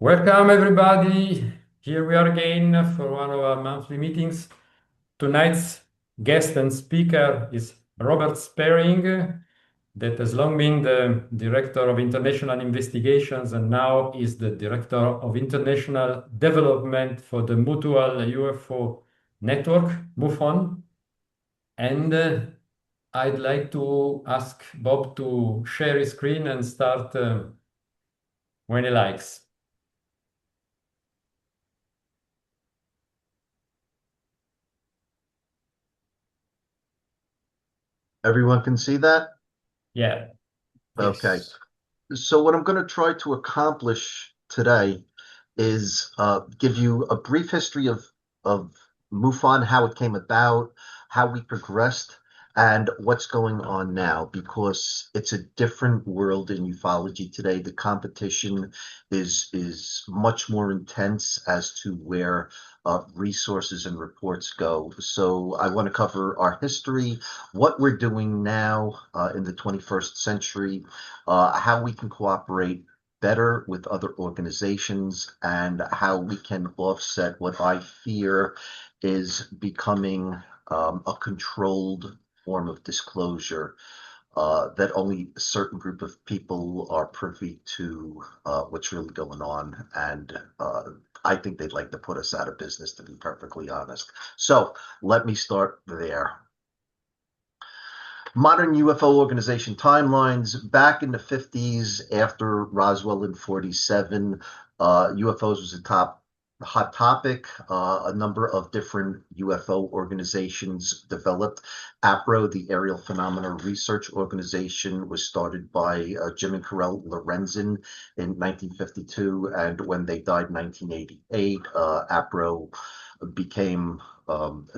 Welcome, everybody. Here we are again for one of our monthly meetings. Tonight's guest and speaker is Robert Sparing, that has long been the Director of International Investigations and now is the Director of International Development for the Mutual UFO Network, MUFON. And I'd like to ask Bob to share his screen and start when he likes. Everyone can see that? Yeah. Okay. Yes. So what I'm going to try to accomplish today is give you a brief history of MUFON, how it came about, how we progressed, and what's going on now, because it's a different world in ufology today. The competition is much more intense as to where resources and reports go. So I want to cover our history, what we're doing now in the 21st century, how we can cooperate better with other organizations, and how we can offset what I fear is becoming a controlled form of disclosure that only a certain group of people are privy to what's really going on. And I think they'd like to put us out of business, to be perfectly honest. So let me start there. Modern UFO organization timelines. Back in the 50s, after Roswell in 47, UFOs was a hot topic. A number of different UFO organizations developed. APRO, the Aerial Phenomena Research Organization, was started by Jim and Carell Lorenzen in 1952, and when they died in 1988, APRO became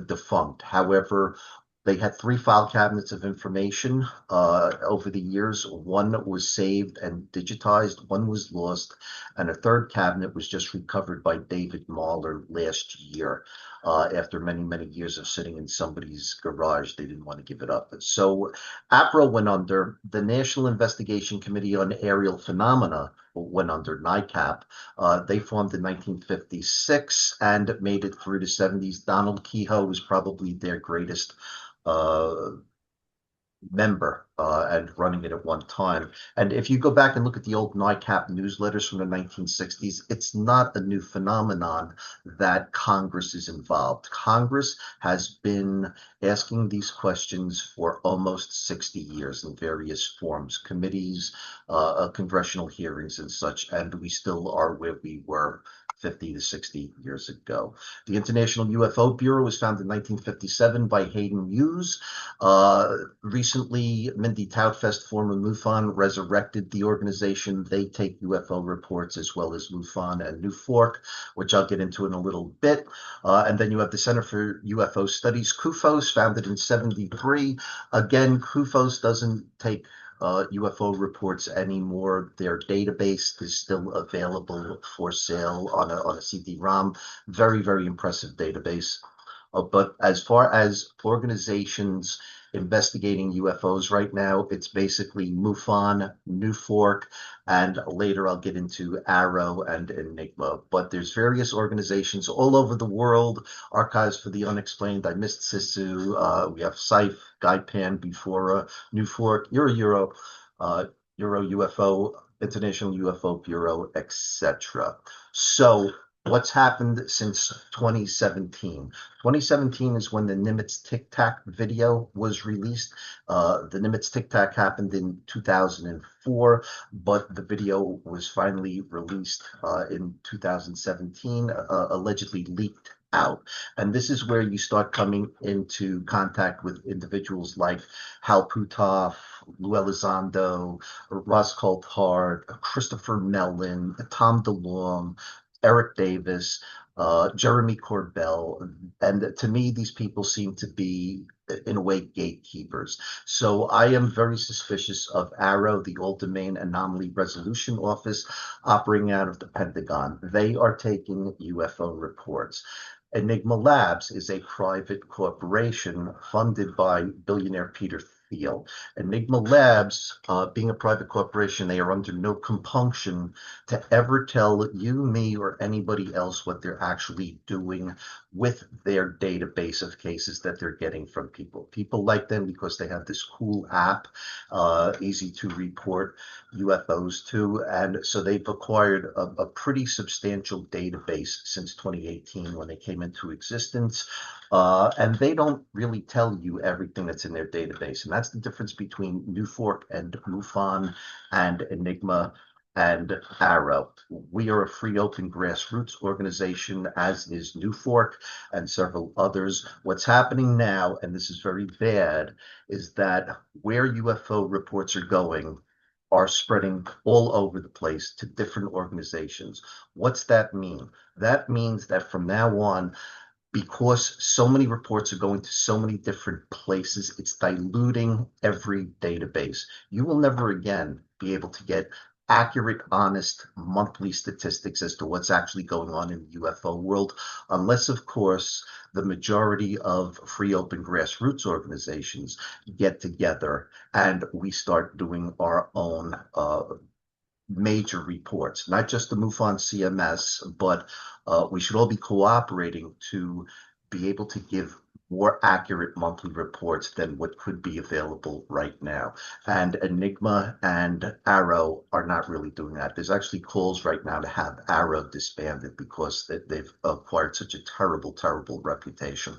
defunct. However, they had three file cabinets of information over the years. One was saved and digitized, one was lost, and a third cabinet was just recovered by David Mahler last year. After many, many years of sitting in somebody's garage, they didn't want to give it up. So APRO went under. The National Investigation Committee on Aerial Phenomena went under NICAP. They formed in 1956 and made it through the 70s. Donald Kehoe was probably their greatest member and running it at one time. And if you go back and look at the old NICAP newsletters from the 1960s, it's not a new phenomenon that Congress is involved. Congress has been asking these questions for almost 60 years in various forms, committees, congressional hearings and such, and we still are where we were 50 to 60 years ago. The International UFO Bureau was founded in 1957 by Hayden Hughes. Recently, Mindy Toutfest, former MUFON, resurrected the organization. They take UFO reports as well as MUFON and NUFORC, which I'll get into in a little bit. And then you have the Center for UFO Studies, CUFOS, founded in 73. Again, CUFOS doesn't take UFO reports anymore. Their database is still available for sale on a CD-ROM. Very, very impressive database. But as far as organizations investigating UFOs right now, it's basically MUFON, NUFORC, and later I'll get into ARROW and Enigma. But there's various organizations all over the world. Archives for the Unexplained, I missed Sisu. We have SIFE, Gaipan, Befora, NUFORC, EuroUFO, International UFO Bureau, etc. So what's happened since 2017? 2017 is when the Nimitz Tic Tac video was released. The Nimitz Tic Tac happened in 2004, but the video was finally released in 2017, allegedly leaked out. And this is where you start coming into contact with individuals like Hal Puthoff, Lou Elizondo, Ross Coulthard, Christopher Mellon, Tom DeLong, Eric Davis, Jeremy Corbell. And to me, these people seem to be, in a way, gatekeepers. So I am very suspicious of ARROW, the All-Domain Anomaly Resolution Office, operating out of the Pentagon. They are taking UFO reports. Enigma Labs is a private corporation funded by billionaire Peter feel. Enigma Labs, being a private corporation, they are under no compunction to ever tell you, me, or anybody else what they're actually doing with their database of cases that they're getting from people. People like them because they have this cool app, easy to report UFOs to, and so they've acquired a pretty substantial database since 2018 when they came into existence. And they don't really tell you everything that's in their database. And that's the difference between NUFORC and MUFON and Enigma and Arrow. We are a free, open, grassroots organization, as is NUFORC and several others. What's happening now, and this is very bad, is that where UFO reports are going are spreading all over the place to different organizations. What's that mean? That means that from now on, because so many reports are going to so many different places, it's diluting every database. You will never again be able to get accurate, honest monthly statistics as to what's actually going on in the UFO world, unless, of course, the majority of free, open, grassroots organizations get together and we start doing our own major reports, not just the MUFON CMS, but we should all be cooperating to be able to give more accurate monthly reports than what could be available right now. And Enigma and Arrow are not really doing that. There's actually calls right now to have Arrow disbanded because they've acquired such a terrible, terrible reputation.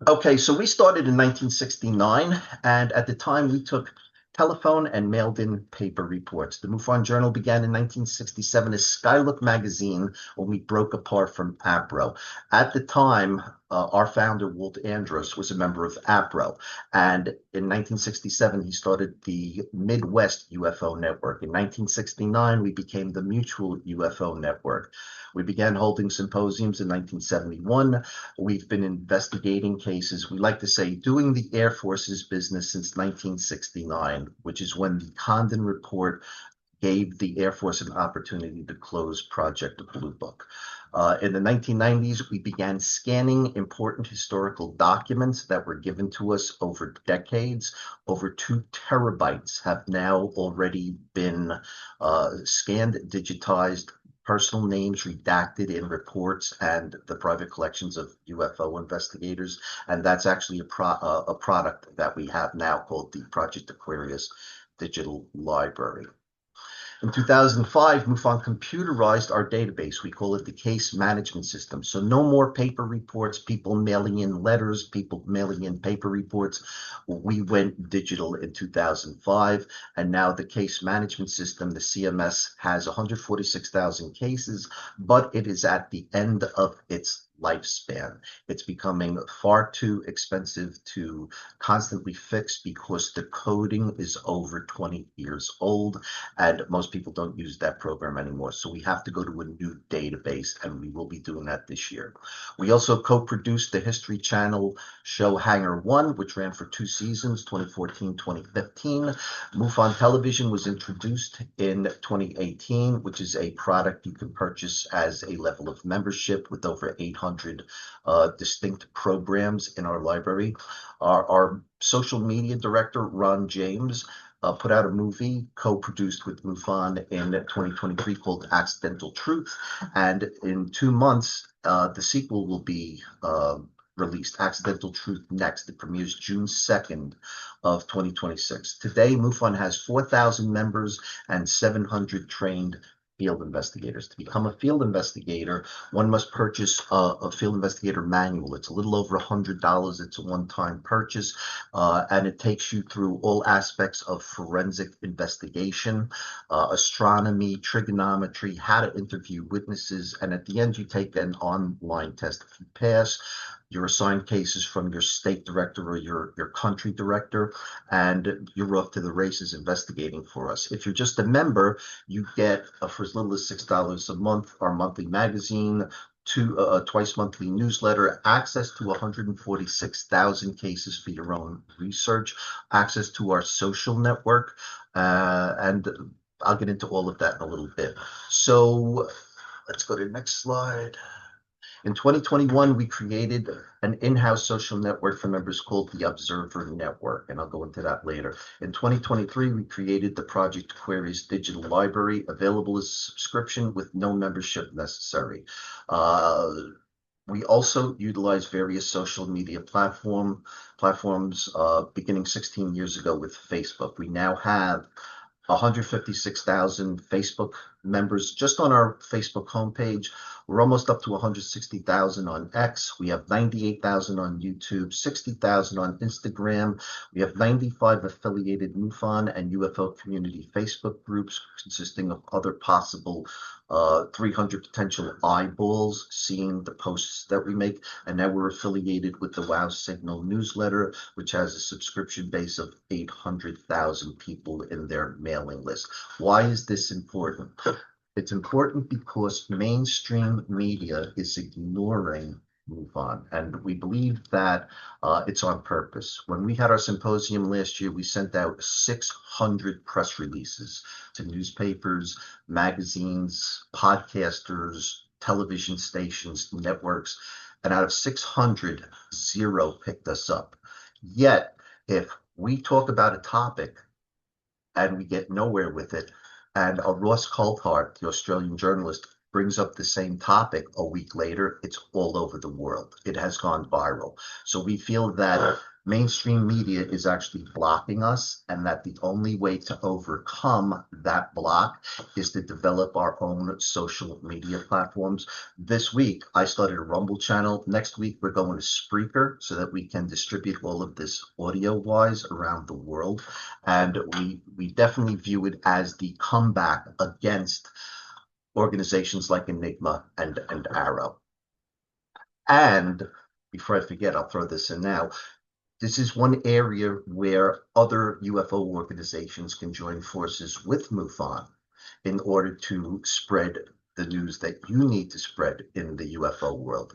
Okay, so we started in 1969, and at the time we took telephone and mailed in paper reports. The MUFON Journal began in 1967 as Skylook magazine when we broke apart from APRO. At the time, our founder, Walt Andrus, was a member of APRO. And in 1967, he started the Midwest UFO Network. In 1969, we became the Mutual UFO Network. We began holding symposiums in 1971. We've been investigating cases, we like to say, doing the Air Force's business since 1969, which is when the Condon Report gave the Air Force an opportunity to close Project Blue Book. In the 1990s, we began scanning important historical documents that were given to us over decades. Over 2 terabytes have now already been scanned, digitized, personal names redacted in reports and the private collections of UFO investigators. And that's actually a product that we have now called the Project Aquarius Digital Library. In 2005, MUFON computerized our database. We call it the case management system. So no more paper reports, people mailing in letters, people mailing in paper reports. We went digital in 2005, and now the case management system, the CMS, has 146,000 cases, but it is at the end of its lifespan. It's becoming far too expensive to constantly fix because the coding is over 20 years old and most people don't use that program anymore. So we have to go to a new database, and we will be doing that this year. We also co-produced the History Channel show Hangar One, which ran for 2 seasons, 2014, 2015. MUFON Television was introduced in 2018, which is a product you can purchase as a level of membership with over 800 distinct programs in our library. Our social media director, Ron James, put out a movie co-produced with MUFON in 2023 called Accidental Truth. And in 2 months, the sequel will be released, Accidental Truth Next. It premieres June 2nd of 2026. Today, MUFON has 4,000 members and 700 trained field investigators. To become a field investigator, one must purchase a field investigator manual. It's a little over $100. It's a one-time purchase, and it takes you through all aspects of forensic investigation, astronomy, trigonometry, how to interview witnesses, and at the end you take an online test. If you pass, you're assigned cases from your state director or your country director, and you're off to the races investigating for us. If you're just a member, you get, for as little as $6 a month, our monthly magazine, twice monthly newsletter, access to 146,000 cases for your own research, access to our social network, and I'll get into all of that in a little bit. So let's go to the next slide. In 2021, we created an in-house social network for members called the Observer Network, and I'll go into that later. In 2023, we created the Project Aquarius digital library, available as subscription with no membership necessary. We also utilize various social media platforms beginning 16 years ago with Facebook. We now have 156,000 Facebook members just on our Facebook homepage. We're almost up to 160,000 on X. We have 98,000 on YouTube, 60,000 on Instagram. We have 95 affiliated MUFON and UFO community Facebook groups consisting of other possible 300 potential eyeballs seeing the posts that we make. And now we're affiliated with the Wow Signal newsletter, which has a subscription base of 800,000 people in their mailing list. Why is this important? It's important because mainstream media is ignoring MUFON, and we believe that it's on purpose. When we had our symposium last year, we sent out 600 press releases to newspapers, magazines, podcasters, television stations, networks, and out of 600, 0 picked us up. Yet, if we talk about a topic and we get nowhere with it, and Ross Coulthart, the Australian journalist, brings up the same topic a week later, it's all over the world. It has gone viral. So we feel that mainstream media is actually blocking us, and that the only way to overcome that block is to develop our own social media platforms. This week, I started a Rumble channel. Next week, we're going to Spreaker so that we can distribute all of this audio-wise around the world. And we definitely view it as the comeback against organizations like Enigma and Arrow. And before I forget, I'll throw this in now. This is one area where other UFO organizations can join forces with MUFON in order to spread the news that you need to spread in the UFO world.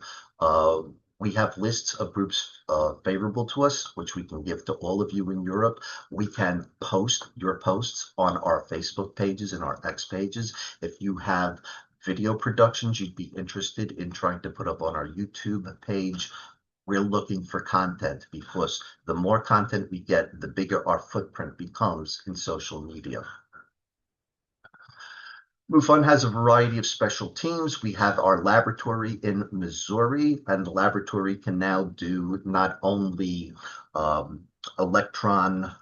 We have lists of groups favorable to us, which we can give to all of you in Europe. We can post your posts on our Facebook pages and our X pages. If you have video productions you'd be interested in trying to put up on our YouTube page, we're looking for content, because the more content we get, the bigger our footprint becomes in social media. MUFON has a variety of special teams. We have our laboratory in Missouri, and the laboratory can now do not only electron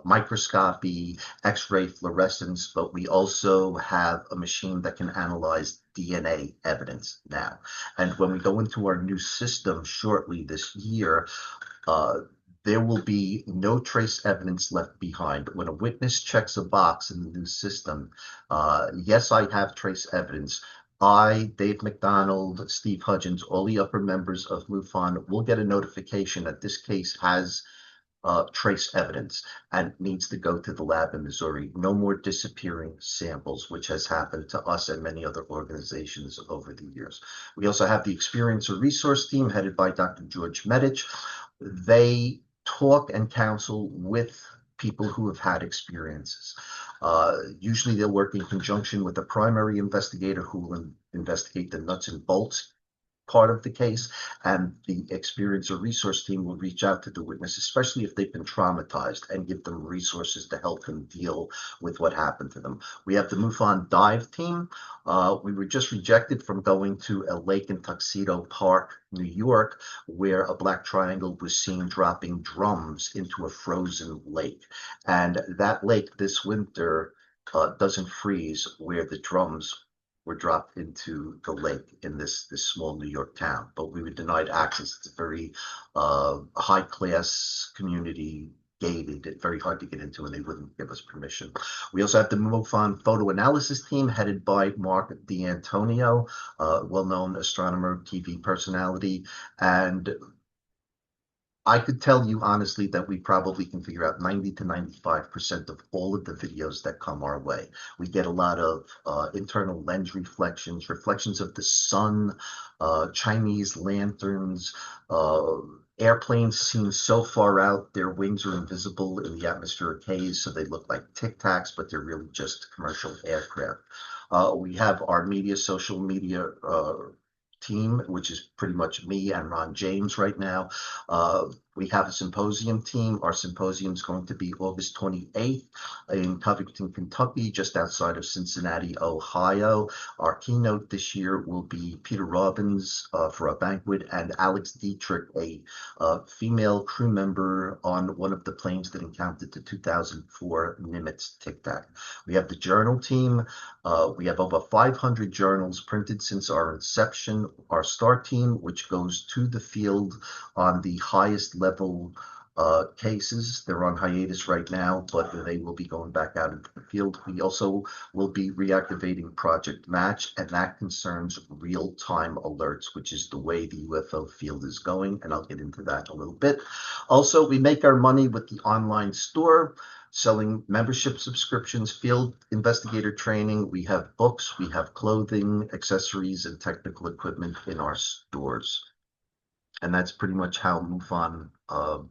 microscopy, X-ray fluorescence, but we also have a machine that can analyze DNA evidence now. And when we go into our new system shortly this year, there will be no trace evidence left behind. When a witness checks a box in the new system, yes, I have trace evidence. I, Dave McDonald, Steve Hudgens, all the upper members of MUFON will get a notification that this case has trace evidence and needs to go to the lab in Missouri. No more disappearing samples, which has happened to us and many other organizations over the years. We also have the Experiencer Resource Team headed by Dr. George Medich. They talk and counsel with people who have had experiences. Usually they'll work in conjunction with a primary investigator who will investigate the nuts and bolts part of the case, and the Experiencer Resource Team will reach out to the witness, especially if they've been traumatized, and give them resources to help them deal with what happened to them. We have the MUFON Dive Team. We were just rejected from going to a lake in Tuxedo Park, New York, where a black triangle was seen dropping drums into a frozen lake. And that lake this winter doesn't freeze where the drums were dropped into the lake in this small New York town, but we were denied access. It's a very high-class community, gated, very hard to get into, and they wouldn't give us permission. We also have the MUFON Photo Analysis Team headed by Mark D'Antonio, well-known astronomer, TV personality, and I could tell you honestly that we probably can figure out 90 to 95% of all of the videos that come our way. We get a lot of internal lens reflections, reflections of the sun, Chinese lanterns, airplanes seen so far out, their wings are invisible in the atmospheric haze, so they look like Tic Tacs, but they're really just commercial aircraft. We have our social media team, which is pretty much me and Ron James right now. We have a symposium team. Our symposium is going to be August 28th in Covington, Kentucky, just outside of Cincinnati, Ohio. Our keynote this year will be Peter Robbins for a banquet, and Alex Dietrich, a female crew member on one of the planes that encountered the 2004 Nimitz Tic Tac. We have the journal team. We have over 500 journals printed since our inception. Our star team, which goes to the field on the highest level cases. They're on hiatus right now, but they will be going back out into the field. We also will be reactivating Project Match, and that concerns real-time alerts, which is the way the UFO field is going, and I'll get into that in a little bit. Also, we make our money with the online store, selling membership subscriptions, field investigator training. We have books, we have clothing, accessories, and technical equipment in our stores. And that's pretty much how MUFON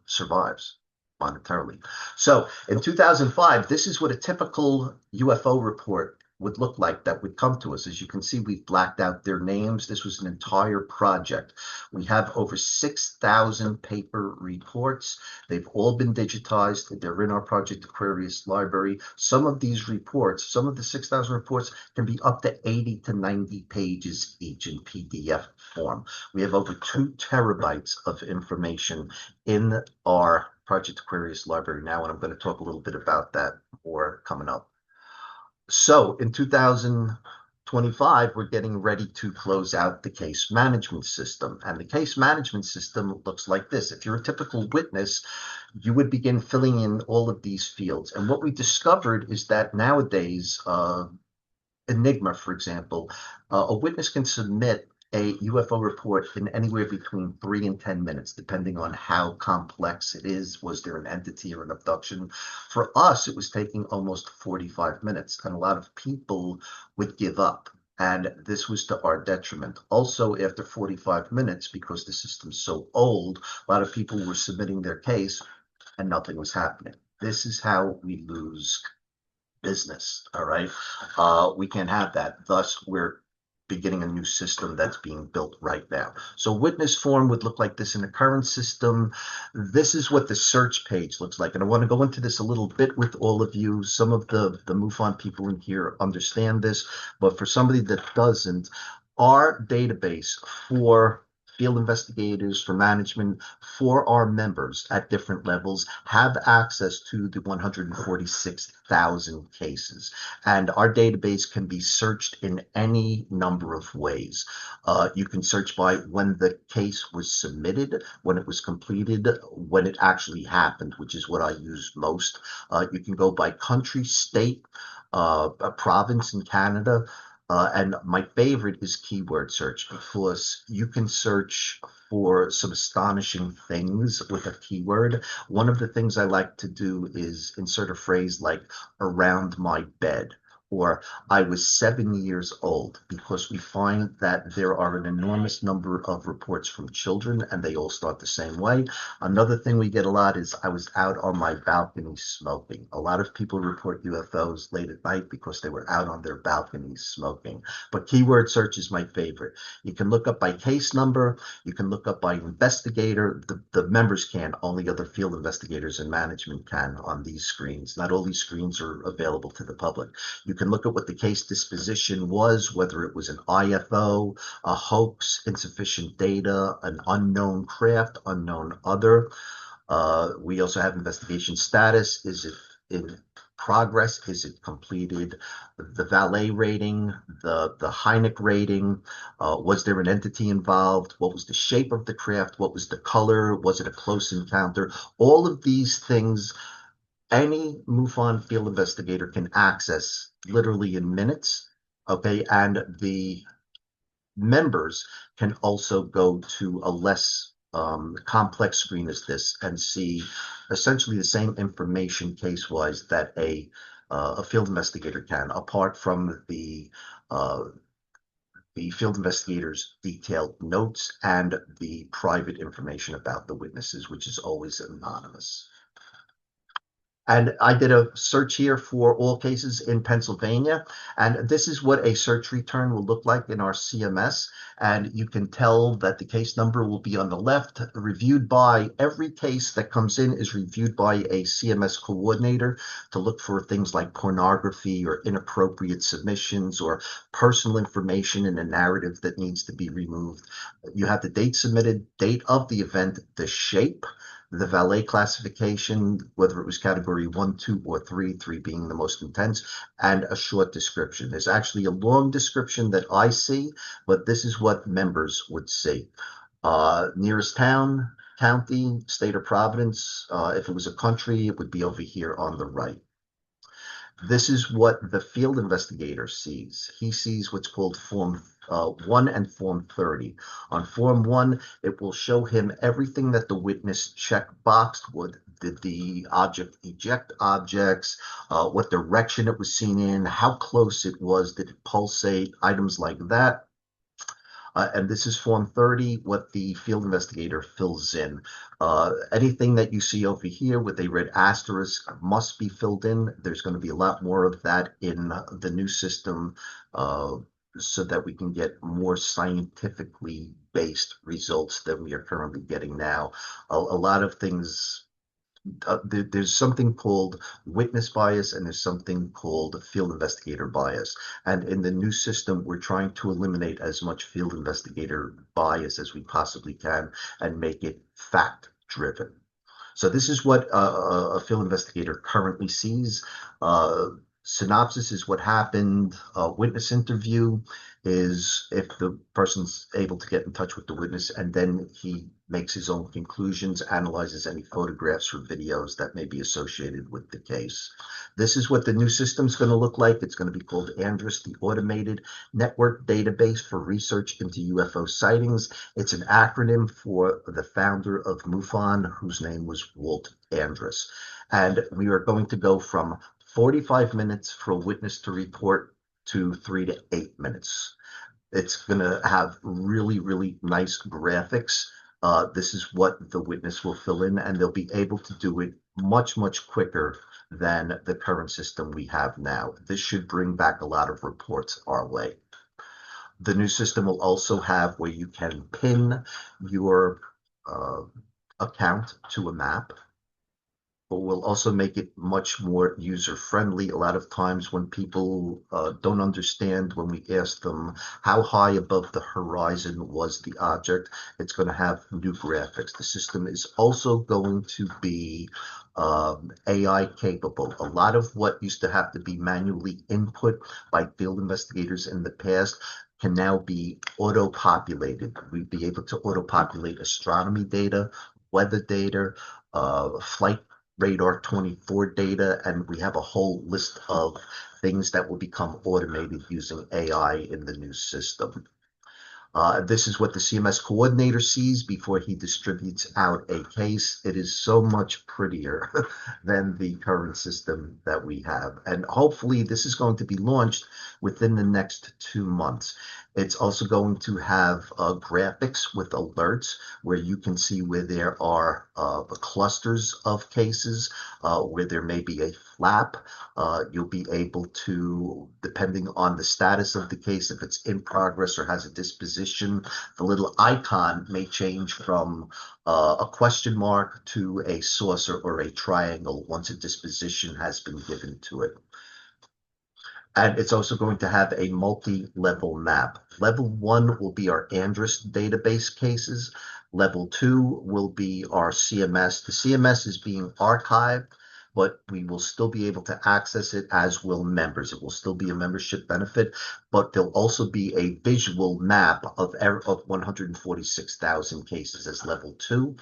survives monetarily. So in 2005, this is what a typical UFO report would look like that would come to us. As you can see, we've blacked out their names. This was an entire project. We have over 6,000 paper reports. They've all been digitized. They're in our Project Aquarius library. Some of these reports, some of the 6,000 reports can be up to 80 to 90 pages each in PDF form. We have over 2 terabytes of information in our Project Aquarius library now, and I'm going to talk a little bit about that more coming up. So in 2025, we're getting ready to close out the case management system. And the case management system looks like this. If you're a typical witness, you would begin filling in all of these fields. And what we discovered is that nowadays, Enigma, for example, a witness can submit a UFO report in anywhere between 3 and 10 minutes, depending on how complex it is. Was there an entity or an abduction? For us, it was taking almost 45 minutes, and a lot of people would give up. And this was to our detriment. Also, after 45 minutes, because the system's so old, a lot of people were submitting their case and nothing was happening. This is how we lose business, all right? We can't have that. Thus, we're beginning a new system that's being built right now. So witness form would look like this in the current system. This is what the search page looks like. And I want to go into this a little bit with all of you. Some of the MUFON people in here understand this, but for somebody that doesn't, our database for field investigators, for management, for our members at different levels have access to the 146,000 cases. And our database can be searched in any number of ways. You can search by when the case was submitted, when it was completed, when it actually happened, which is what I use most. You can go by country, state, a province in Canada. And my favorite is keyword search, because you can search for some astonishing things with a keyword. One of the things I like to do is insert a phrase like around my bed, or I was 7 years old, because we find that there are an enormous number of reports from children, and they all start the same way. Another thing we get a lot is I was out on my balcony smoking. A lot of people report UFOs late at night because they were out on their balconies smoking. But keyword search is my favorite. You can look up by case number. You can look up by investigator. The members can. Only other field investigators and management can on these screens. Not all these screens are available to the public. You can look at what the case disposition was, whether it was an IFO, a hoax, insufficient data, an unknown craft, unknown other. We also have investigation status. Is it in progress? Is it completed? The valet rating, the Hynek rating. Was there an entity involved? What was the shape of the craft? What was the color? Was it a close encounter? All of these things any MUFON field investigator can access literally in minutes, okay? And the members can also go to a less complex screen as this and see essentially the same information case-wise that a field investigator can, apart from the field investigator's detailed notes and the private information about the witnesses, which is always anonymous. And I did a search here for all cases in Pennsylvania. And this is what a search return will look like in our CMS. And you can tell that the case number will be on the left, reviewed by every case that comes in is reviewed by a CMS coordinator to look for things like pornography or inappropriate submissions or personal information in a narrative that needs to be removed. You have the date submitted, date of the event, the shape, the valet classification, whether it was category 1, 2, or 3, 3 being the most intense, and a short description. There's actually a long description that I see, but this is what members would see. Nearest town, county, state or province. If it was a country, it would be over here on the right. This is what the field investigator sees. He sees what's called Form 1 and Form 30. On Form 1, it will show him everything that the witness check-boxed would. Did the object eject objects, what direction it was seen in, how close it was, did it pulsate, items like that. And this is Form 30, what the field investigator fills in. Anything that you see over here with a red asterisk must be filled in. There's going to be a lot more of that in the new system so that we can get more scientifically based results than we are currently getting now. A lot of things there's something called witness bias and there's something called field investigator bias. And in the new system, we're trying to eliminate as much field investigator bias as we possibly can and make it fact driven. So this is what a field investigator currently sees. Synopsis is what happened. Witness interview is if the person's able to get in touch with the witness, and then he makes his own conclusions, analyzes any photographs or videos that may be associated with the case. This is what the new system is going to look like. It's going to be called ANDRIS, the Automated Network Database for Research into UFO Sightings. It's an acronym for the founder of MUFON, whose name was Walt Andrus. And we are going to go from 45 minutes for a witness to report to 3 to 8 minutes. It's going to have really, really nice graphics. This is what the witness will fill in, and they'll be able to do it much, much quicker than the current system we have now. This should bring back a lot of reports our way. The new system will also have where you can pin your account to a map. But we'll also make it much more user-friendly. A lot of times when people don't understand, when we ask them how high above the horizon was the object, it's going to have new graphics. The system is also going to be AI capable. A lot of what used to have to be manually input by field investigators in the past can now be auto-populated. We'd be able to auto-populate astronomy data, weather data, flight radar 24 data, and we have a whole list of things that will become automated using AI in the new system. This is what the CMS coordinator sees before he distributes out a case. It is so much prettier than the current system that we have. And hopefully this is going to be launched within the next 2 months. It's also going to have graphics with alerts where you can see where there are clusters of cases, where there may be a flap. You'll be able to, depending on the status of the case, if it's in progress or has a disposition, the little icon may change from a question mark to a saucer or a triangle once a disposition has been given to it. And it's also going to have a multi-level map. Level 1 will be our ANDRIS database cases. Level 2 will be our CMS. The CMS is being archived, but we will still be able to access it, as will members. It will still be a membership benefit, but there'll also be a visual map of 146,000 cases as level 2.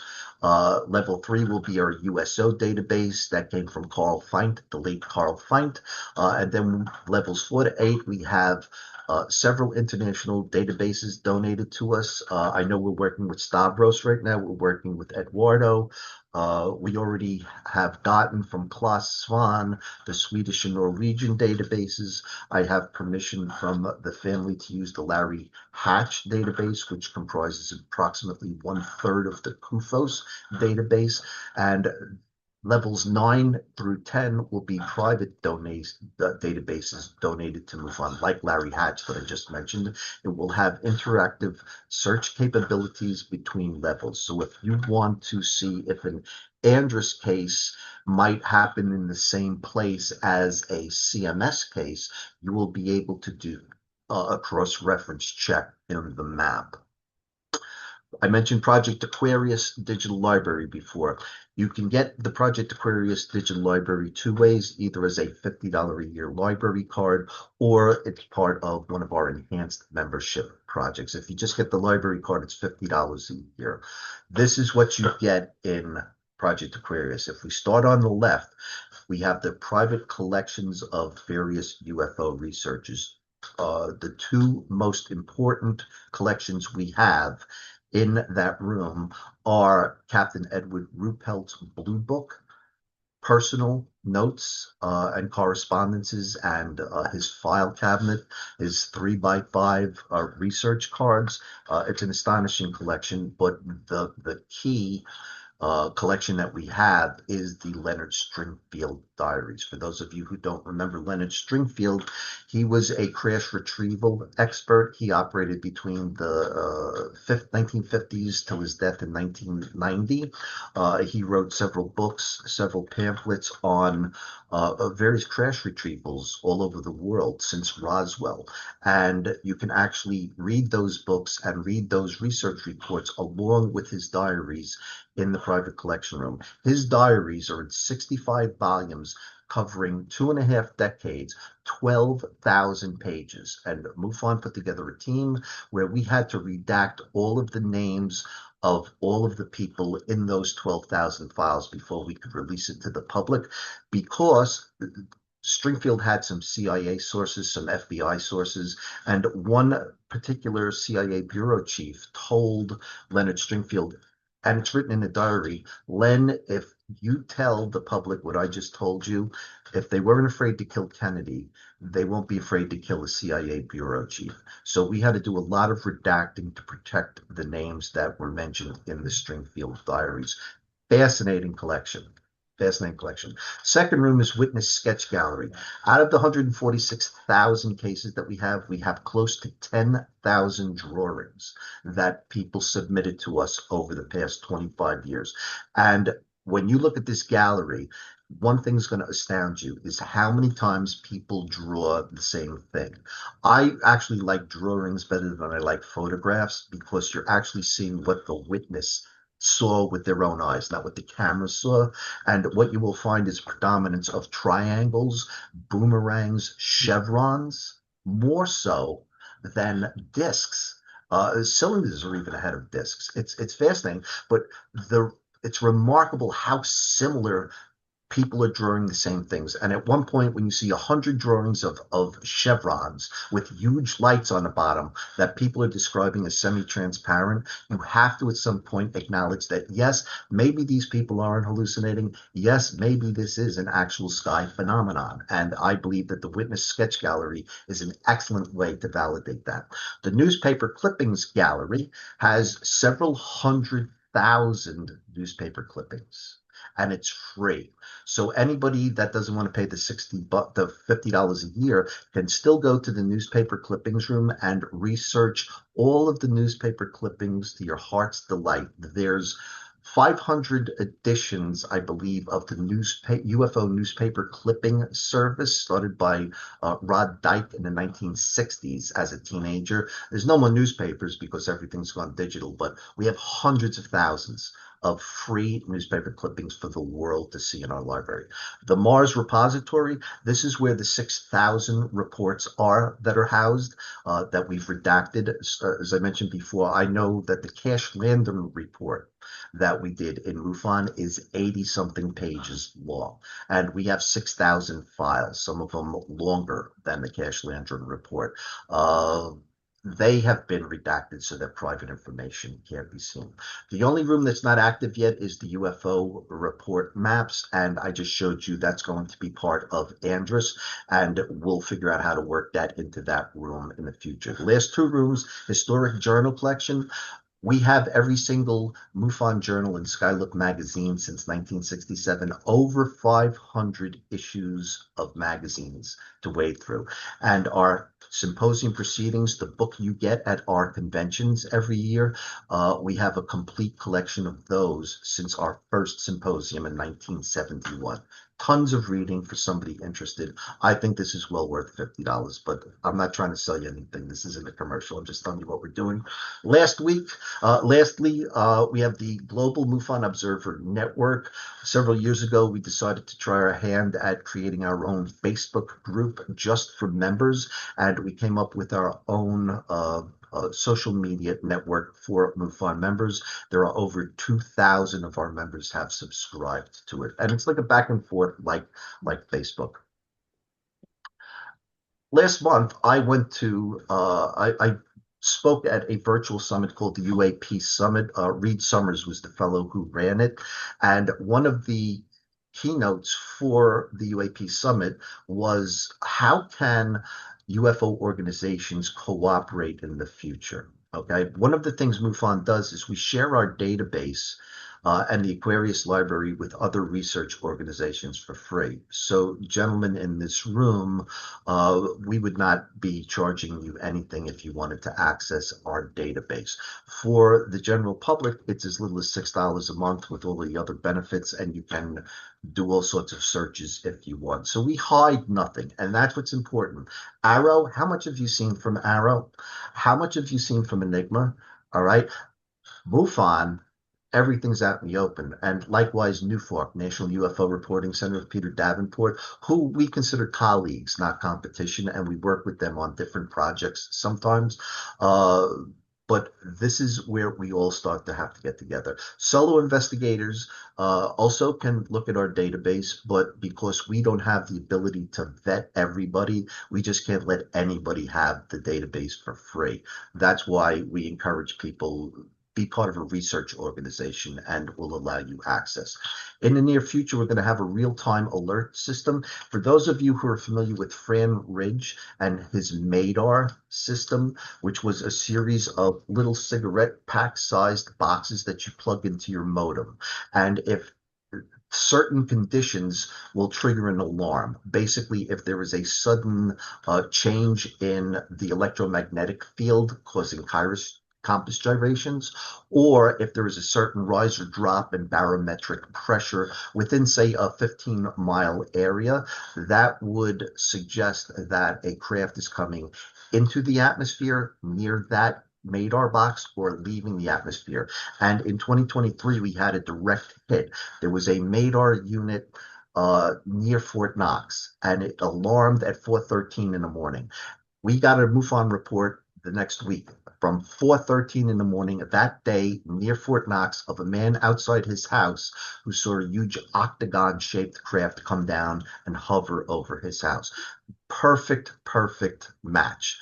Level 3 will be our USO database that came from Carl Feint, the late Carl Feint. And then levels 4 to 8, we have several international databases donated to us. I know we're working with Stavros right now. We're working with Edoardo. We already have gotten from Klas Svan the Swedish and Norwegian databases. I have permission from the family to use the Larry Hatch database, which comprises approximately 1/3 of the CUFOS database. And Levels 9 through 10 will be private databases donated to MUFON, like Larry Hatch that I just mentioned. It will have interactive search capabilities between levels. So if you want to see if an Andrus case might happen in the same place as a CMS case, you will be able to do a cross-reference check in the map. I mentioned Project Aquarius Digital Library before. You can get the Project Aquarius Digital Library two ways, either as a $50 a year library card, or it's part of one of our enhanced membership projects. If you just get the library card, it's $50 a year. This is what you get in Project Aquarius. If we start on the left, we have the private collections of various UFO researchers. The two most important collections we have in that room are Captain Edward Ruppelt's Blue Book, personal notes and correspondences, and his file cabinet, his 3x5 research cards. It's an astonishing collection, but the key collection that we have is the Leonard Stringfield diaries. For those of you who don't remember Leonard Stringfield, he was a crash retrieval expert. He operated between the 1950s till his death in 1990. He wrote several books, several pamphlets on various crash retrievals all over the world since Roswell. And you can actually read those books and read those research reports along with his diaries in the private collection room. His diaries are in 65 volumes covering 2.5 decades, 12,000 pages. And MUFON put together a team where we had to redact all of the names of all of the people in those 12,000 files before we could release it to the public, because Stringfield had some CIA sources, some FBI sources, and one particular CIA bureau chief told Leonard Stringfield, and it's written in a diary, Len, if you tell the public what I just told you, if they weren't afraid to kill Kennedy, they won't be afraid to kill a CIA bureau chief. So we had to do a lot of redacting to protect the names that were mentioned in the Stringfield diaries. Fascinating collection. Fascinating collection. Second room is Witness Sketch Gallery. Out of the 146,000 cases that we have close to 10,000 drawings that people submitted to us over the past 25 years. And when you look at this gallery, one thing's going to astound you is how many times people draw the same thing. I actually like drawings better than I like photographs, because you're actually seeing what the witness saw with their own eyes, not what the camera saw. And what you will find is predominance of triangles, boomerangs, chevrons, more so than discs. Cylinders are even ahead of discs. It's fascinating, but it's remarkable how similar people are drawing the same things. And at one point, when you see 100 drawings of chevrons with huge lights on the bottom that people are describing as semi-transparent, you have to at some point acknowledge that, yes, maybe these people aren't hallucinating. Yes, maybe this is an actual sky phenomenon. And I believe that the Witness Sketch Gallery is an excellent way to validate that. The Newspaper Clippings Gallery has several 100,000 newspaper clippings, and it's free. So anybody that doesn't want to pay the $50 a year can still go to the newspaper clippings room and research all of the newspaper clippings to your heart's delight. There's 500 editions, I believe, of the UFO newspaper clipping service started by Rod Dyke in the 1960s as a teenager. There's no more newspapers because everything's gone digital, but we have hundreds of thousands of free newspaper clippings for the world to see in our library. The Mars Repository, this is where the 6,000 reports are that are housed, that we've redacted. As I mentioned before, I know that the Cash Landon report that we did in MUFON is 80-something pages long, and we have 6,000 files, some of them longer than the Cash Landon report. They have been redacted so that private information can't be seen. The only room that's not active yet is the UFO report maps, and I just showed you that's going to be part of Andrus, and we'll figure out how to work that into that room in the future. The last two rooms, Historic Journal Collection. We have every single MUFON journal and Skylook magazine since 1967, over 500 issues of magazines to wade through. And our symposium proceedings, the book you get at our conventions every year, we have a complete collection of those since our first symposium in 1971. Tons of reading for somebody interested. I think this is well worth $50, but I'm not trying to sell you anything. This isn't a commercial. I'm just telling you what we're doing. Lastly, we have the Global MUFON Observer Network. Several years ago, we decided to try our hand at creating our own Facebook group just for members, and we came up with our own social media network for MUFON members. There are over 2,000 of our members have subscribed to it, and it's like a back and forth like Facebook. Last month, I went to I spoke at a virtual summit called the UAP Summit. Reed Summers was the fellow who ran it, and one of the keynotes for the UAP Summit was how can UFO organizations cooperate in the future? Okay, one of the things MUFON does is we share our database and the Aquarius Library with other research organizations for free. So, gentlemen in this room, we would not be charging you anything if you wanted to access our database. For the general public, it's as little as $6 a month with all the other benefits, and you can do all sorts of searches if you want. So we hide nothing, and that's what's important. Arrow, how much have you seen from Arrow? How much have you seen from Enigma? All right. MUFON, everything's out in the open. And likewise, NUFORC, National UFO Reporting Center of Peter Davenport, who we consider colleagues, not competition, and we work with them on different projects sometimes. But this is where we all start to have to get together. Solo investigators also can look at our database, but because we don't have the ability to vet everybody, we just can't let anybody have the database for free. That's why we encourage people be part of a research organization and will allow you access. In the near future, we're going to have a real-time alert system. For those of you who are familiar with Fran Ridge and his MADAR system, which was a series of little cigarette pack-sized boxes that you plug into your modem. And if certain conditions will trigger an alarm. Basically, if there is a sudden change in the electromagnetic field causing compass gyrations, or if there is a certain rise or drop in barometric pressure within, say, a 15-mile area, that would suggest that a craft is coming into the atmosphere near that MADAR box or leaving the atmosphere. And in 2023, we had a direct hit. There was a MADAR unit near Fort Knox, and it alarmed at 4:13 in the morning. We got a MUFON report the next week from 4:13 in the morning that day near Fort Knox of a man outside his house who saw a huge octagon-shaped craft come down and hover over his house. Perfect match.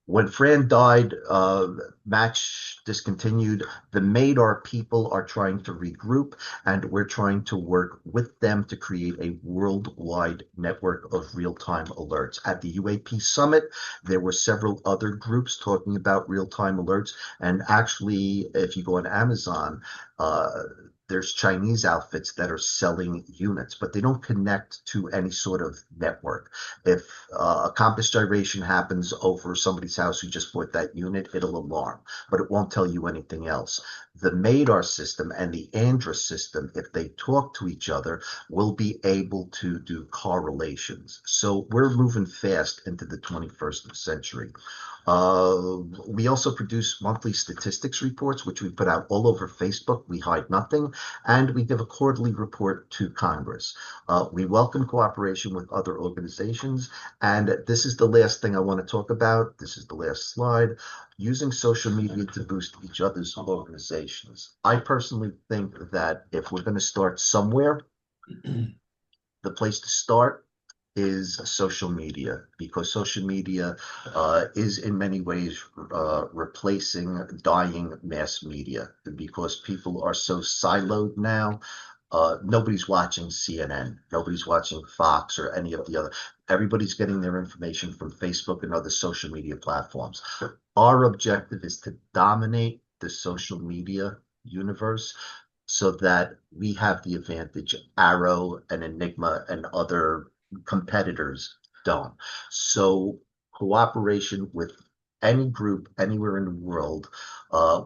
When Fran died, match discontinued. The MADAR people are trying to regroup, and we're trying to work with them to create a worldwide network of real-time alerts. At the UAP Summit, there were several other groups talking about real-time alerts, and actually, if you go on Amazon, there's Chinese outfits that are selling units, but they don't connect to any sort of network. If a compass gyration happens over somebody's house who just bought that unit, it'll alarm, but it won't tell you anything else. The MADAR system and the ANDRA system, if they talk to each other, will be able to do correlations. So we're moving fast into the 21st century. We also produce monthly statistics reports, which we put out all over Facebook. We hide nothing, and we give a quarterly report to Congress. We welcome cooperation with other organizations, and this is the last thing I want to talk about. This is the last slide. Using social media to boost each other's organizations. I personally think that if we're going to start somewhere, the place to start is social media, because social media is in many ways replacing dying mass media, because people are so siloed now. Nobody's watching CNN, nobody's watching Fox or any of the other. Everybody's getting their information from Facebook and other social media platforms. Our objective is to dominate the social media universe so that we have the advantage Arrow and Enigma and other competitors don't. So cooperation with any group anywhere in the world.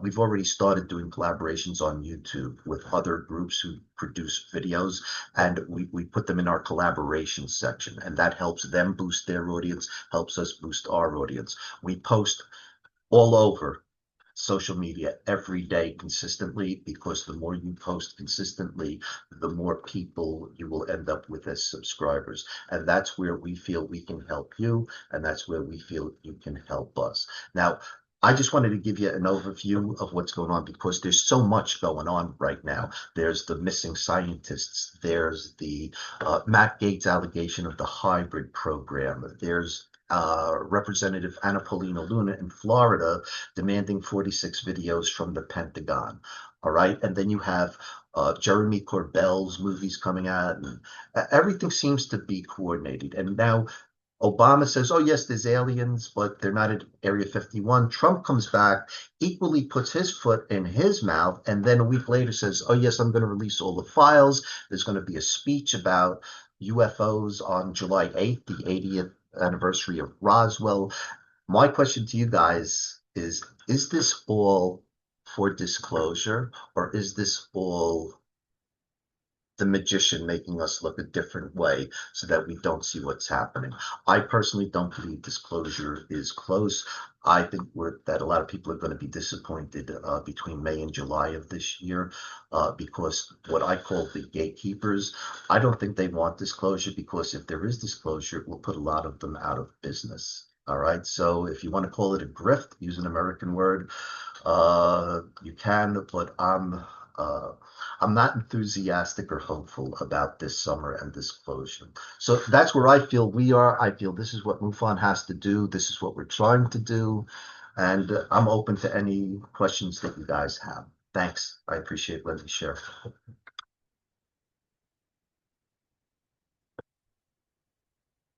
We've already started doing collaborations on YouTube with other groups who produce videos, and we put them in our collaboration section, and that helps them boost their audience, helps us boost our audience. We post all over social media every day consistently, because the more you post consistently, the more people you will end up with as subscribers. And that's where we feel we can help you, and that's where we feel you can help us. Now, I just wanted to give you an overview of what's going on, because there's so much going on right now. There's the missing scientists. There's the Matt Gaetz allegation of the hybrid program. There's Representative Anna Paulina Luna in Florida demanding 46 videos from the Pentagon. All right. And then you have Jeremy Corbell's movies coming out, and everything seems to be coordinated. And now Obama says, oh, yes, there's aliens, but they're not at Area 51. Trump comes back, equally puts his foot in his mouth, and then a week later says, oh, yes, I'm going to release all the files. There's going to be a speech about UFOs on July 8th, the 80th anniversary of Roswell. My question to you guys is this all for disclosure, or is this all the magician making us look a different way so that we don't see what's happening? I personally don't believe disclosure is close. I think that a lot of people are going to be disappointed between May and July of this year, because what I call the gatekeepers, I don't think they want disclosure, because if there is disclosure, it will put a lot of them out of business. All right. So if you want to call it a grift, use an American word, you can, but I'm not enthusiastic or hopeful about this summer and this closure. So that's where I feel we are. I feel this is what MUFON has to do. This is what we're trying to do. And I'm open to any questions that you guys have. Thanks. I appreciate letting me share.